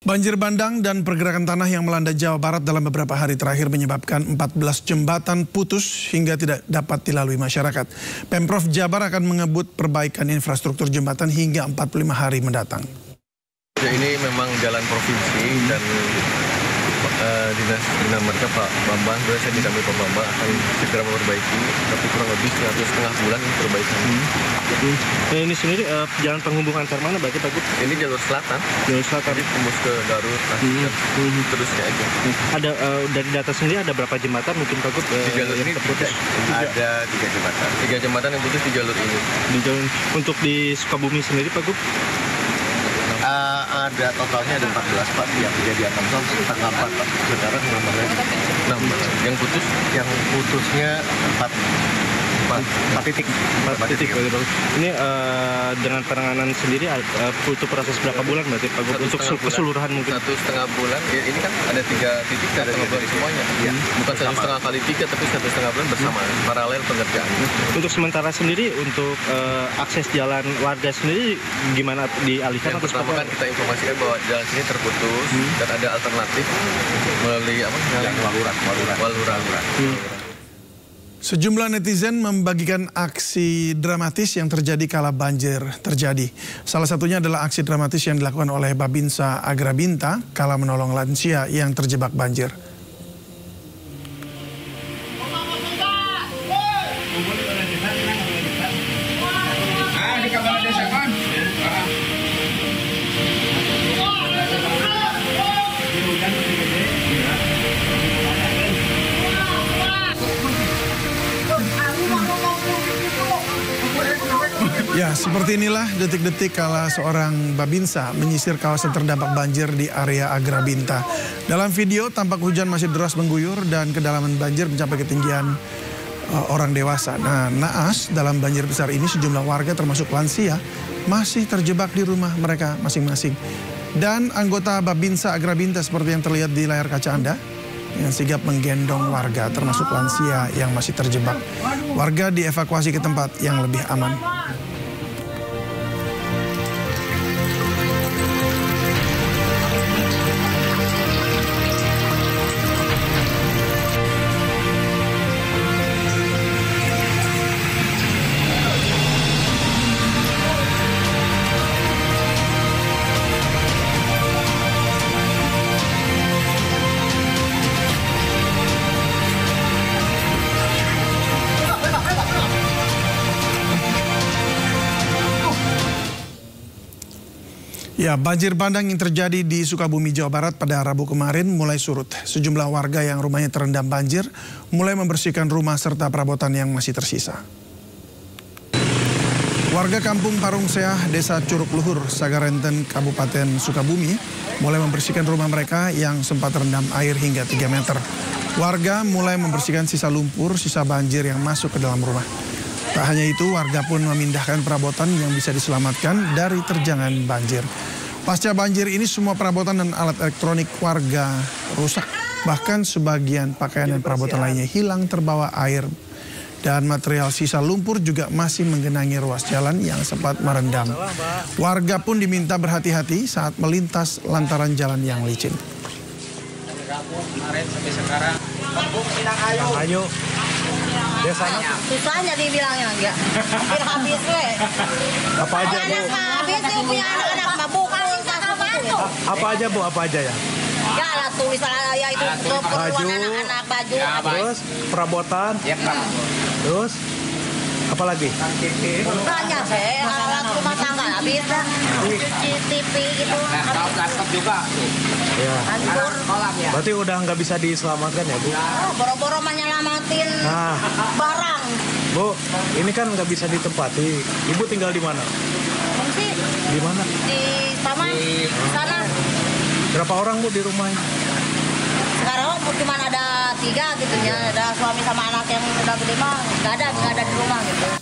Banjir bandang dan pergerakan tanah yang melanda Jawa Barat dalam beberapa hari terakhir menyebabkan 14 jembatan putus hingga tidak dapat dilalui masyarakat. Pemprov Jabar akan mengebut perbaikan infrastruktur jembatan hingga 45 hari mendatang. Ini memang jalan provinsi dan Dinas Marga Pak Bambang, saya didampingi Pak Bambang akan segera memperbaiki, tapi kurang lebih 1,5 bulan perbaikan. Ini sendiri jalan penghubungan antar mana berarti Pak Gub? Ini jalur selatan. Jalur selatan. Jadi tembus ke Garut, terusnya aja. Ada dari data sendiri ada berapa jembatan mungkin Pak Gub? Di jalur ini terputus. Ada 3 jembatan. 3 jembatan yang putus di jalur ini. Untuk di Sukabumi sendiri Pak Gub? Ada totalnya ada 14 Pak yang kejadian tanggal 4 Pak. Sekarang nomornya 6. Yang putusnya 4 titik. Ini dengan penanganan sendiri butuh proses berapa bulan berarti Pak Gub untuk keseluruhan mungkin? 1,5 bulan. Ya, ini kan ada 3 titik, 1,5 bulan semuanya. Ya. Bukan 1,5 kali 3 tapi 1,5 bulan bersamaan paralel pengerjaan. Untuk sementara sendiri untuk akses jalan warga sendiri gimana dialihkan? Yang pertama kan kita informasikan bahwa jalan sini terputus dan ada alternatif melalui Waluran. Sejumlah netizen membagikan aksi dramatis yang terjadi kala banjir terjadi. Salah satunya adalah aksi dramatis yang dilakukan oleh Babinsa Agrabinta kala menolong lansia yang terjebak banjir. Ya, seperti inilah detik-detik kala seorang Babinsa menyisir kawasan terdampak banjir di area Agrabinta. Dalam video tampak hujan masih deras mengguyur dan kedalaman banjir mencapai ketinggian orang dewasa. Nah, naas dalam banjir besar ini sejumlah warga termasuk lansia masih terjebak di rumah mereka masing-masing. Dan anggota Babinsa Agrabinta seperti yang terlihat di layar kaca Anda yang sigap menggendong warga termasuk lansia yang masih terjebak. Warga dievakuasi ke tempat yang lebih aman. Ya, banjir bandang yang terjadi di Sukabumi, Jawa Barat pada Rabu kemarin mulai surut. Sejumlah warga yang rumahnya terendam banjir mulai membersihkan rumah serta perabotan yang masih tersisa. Warga kampung Parung Seah, Desa Curug Luhur, Sagarenten, Kabupaten Sukabumi mulai membersihkan rumah mereka yang sempat terendam air hingga 3 meter. Warga mulai membersihkan sisa lumpur, sisa banjir yang masuk ke dalam rumah. Tak hanya itu, warga pun memindahkan perabotan yang bisa diselamatkan dari terjangan banjir. Pasca banjir ini semua perabotan dan alat elektronik warga rusak. Bahkan sebagian pakaian dan perabotan lainnya hilang terbawa air. Dan material sisa lumpur juga masih menggenangi ruas jalan yang sempat merendam. Warga pun diminta berhati-hati saat melintas lantaran jalan yang licin. Kemarin sampai sekarang kampung Pinang Ayu. Biasanya susahnya dibilangnya enggak. Hampir habis we. Apa aja Bu? Habis punya anak-anak mabuk. Apa aja Bu? Apa aja ya? Ya lah tulisan ya itu keperluan anak-anak baju. Ya, terus perabotan. Ya, terus apa lagi? Banyak alat rumah tangga habis dah. TV gitu. Laptop juga. Ya. Hancur. Ya. Berarti udah nggak bisa diselamatkan ya Bu? Oh, boro-boro menyelamatin barang. Bu, ini kan nggak bisa ditempati. Ibu tinggal di mana? Mungkin Di mana? di taman sana. Berapa orang Bu di rumah ini? Sekarang cuma ada 3 gitu ya. Ada suami sama anak yang udah gede mah. Nggak ada di rumah gitu.